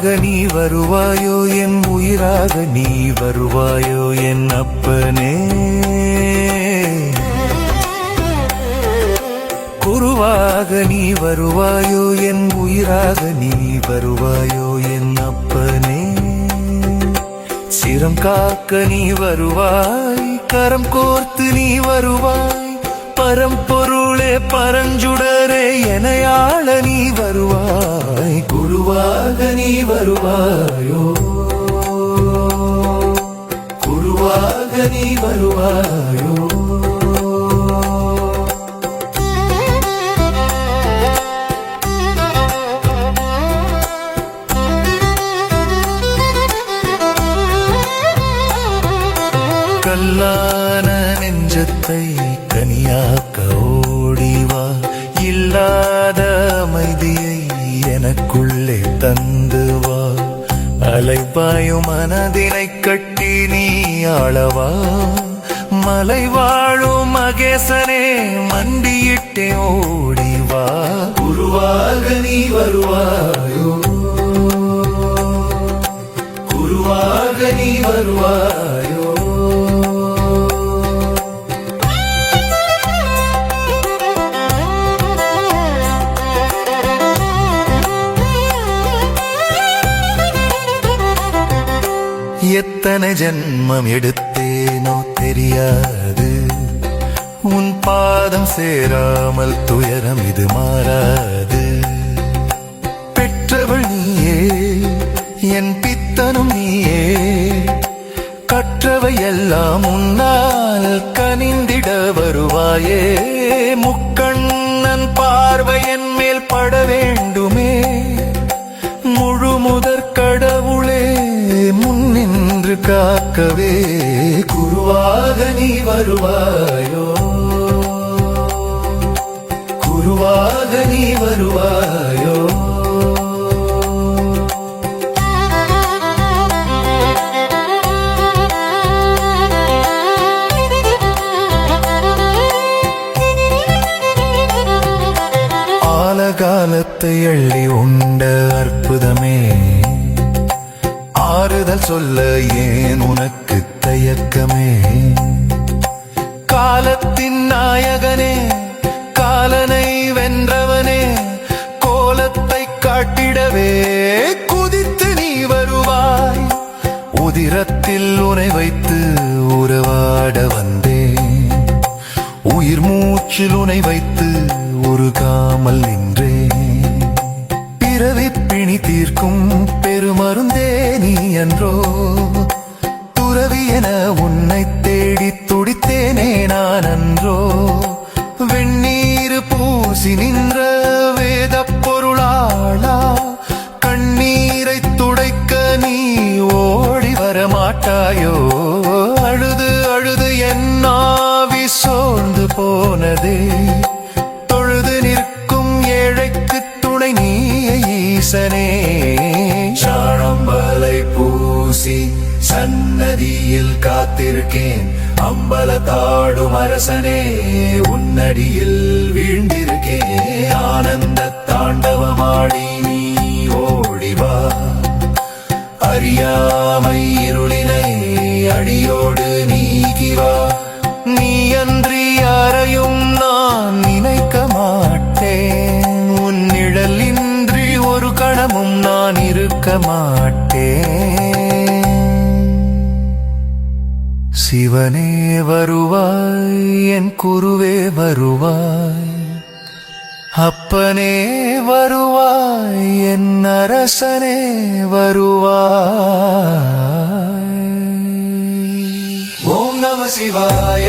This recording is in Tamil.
குருவாக நீ வருவாயோ என் உயிராக நீ வருவாயோ என் அப்பனே. குருவாக நீ வருவாயோ என் உயிராக நீ வருவாயோ என் அப்பனே. சிரம் காக்க நீ வருவாய், கரம் கோர்த்து நீ வருவாய், பரம்பொருளே பரஞ்சுடரே எனையாள நீ வருவாய். குருவாக நீ வருவாயோ, குருவாக நீ வருவாயோ. கல்லான நெஞ்சத்தை கனியாக்க ஓடிவா, இல்லாத அமைதியை எனக்குள்ளே தந்து வா. அலைபாயும் மனதினை கட்டி நீ ஆளவா, மலை வாழும் மகேசனே மண்டியிட்டே ஓடிவா. குருவாக நீ வருவாயோ, குருவாக நீ வருவாயோ. எத்தனை ஜென்மம் எடுத்தேனோ தெரியாது, உன் பாதம் சேராமல் துயரம் இது மாறாது. பெற்றவள் நீயே, என் பித்தனும் நீயே, கற்றவை எல்லாம் உன்னால் கனிந்திட வருவாயே. முக்கண்ணன் பார்வை என் மேல் பட வேண்டுமே, முழு முதற் கடவுளே முன்னின்று காக்கவே. குருவாக நீ வருவாயோ, குருவாக நீ வருவாயோ. ஆலகாலத்தை அள்ளி உண்ட அற்புதமே, ஆறுதல் சொல்ல ஏன் உனக்கு தயக்கமே. காலத்தின் நாயகனே, காலனை வென்றவனே, கோலத்தை காட்டிடவே குதித்து நீ வருவாய். உதிரத்தில் உனை வைத்து உறவாட வந்தேன், உயிர் மூச்சில் உனை வைத்து உருகாமல் நின்றேன். பிறவி பிணி தீர்க்கும் பெருமருந்தே நீ என்றோ, துறவி என உன்னை தேடி துடித்தேனே நான் அன்றோ. வெண்ணீர் பூசி நின்ற வேத பொருளாளா, கண்ணீரை துடைக்க நீ ஓடி வரமாட்டாயோ. அழுது அழுது என் ஆவி சோர்ந்து போனதே, தொழுது நிற்கும் ஏழைக்கு துணை நீயே ஈசனே. சாணம்பலை பூசி சன்னதியில் காத்திருக்கேன், அம்பலத்தாடும் அரசனே உன்னடியில் வீழ்ந்திருக்கேன். ஆனந்த தாண்டவமாடி நீ ஓடிவா, அறியாமை இருளினை அடியோடு நீக்கிவா. நீ அன்றி யாரையும் நான் நினைக்க மாட்டேன், உன் நிழலின்றி ஒரு கணமும் நான் இருக்க மாட்டேன். சிவனே வருவாய், என் குருவே வருவாய், அப்பனே வருவாய், என் அரசனே வருவாய். ஓம் நம சிவாய.